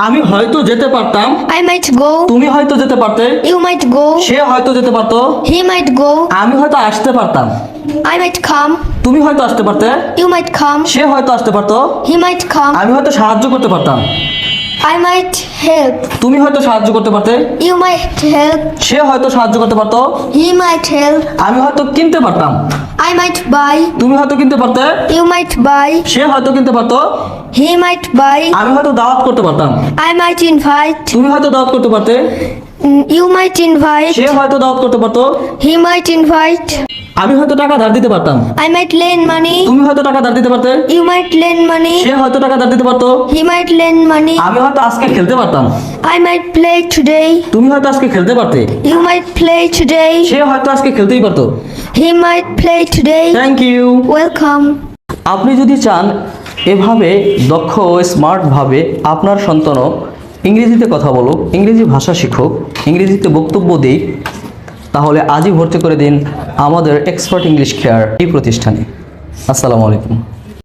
আমি হয়তো যেতে পারতাম। I might go. তুমি হয়তো যেতে পারতে। You might go. সে হয়তো যেতে পারতো। He might go. আমি হয়তো আসতে পারতাম। I might come. তুমি হয়তো আসতে পারতে। You might come. সে হয়তো আসতে পারতো। He might come. আমি হয়তো সাহায্য করতে পারতাম। I might help. তুমি হয়তো সাহায্য করতে পারতে। You might help. সে হয়তো সাহায্য করতে পারতো। He might help. আমি হয়তো কিনতে পারতাম। I might buy. তুমি হয়তো কিনতে পারতে। You might buy. সে হয়তো কিনতে পারতো। He might buy. আমি হয়তো দাওয়াত করতে পারতাম। I might invite. তুমি হয়তো দাওয়াত করতে পারতে। You might invite. সে হয়তো দাওয়াত করতে পারতো। He might invite. আমি হয়তো টাকা ধার দিতে পারতাম। I might lend money. তুমি হয়তো টাকা ধার দিতে পারতে। You might lend money. সে হয়তো টাকা ধার দিতে পারতো। He might lend money. আমি হয়তো আজকে খেলতে পারতাম। I might play today. তুমি হয়তো আজকে খেলতে পারতে। You might play today. সে হয়তো আজকে খেলতেই পারতো। He might play today. Thank you. Welcome. আপনি যদি চান এভাবে দক্ষ ও স্মার্টভাবে আপনার সন্তানও ইংরেজিতে কথা বলুক, ইংরেজি ভাষা শিখুক, ইংরেজিতে বক্তব্য দিক, তাহলে আজই ভর্তি করে দিন আমাদের এক্সপার্ট ইংলিশ কেয়ার এই প্রতিষ্ঠানে। আসসালামু আলাইকুম।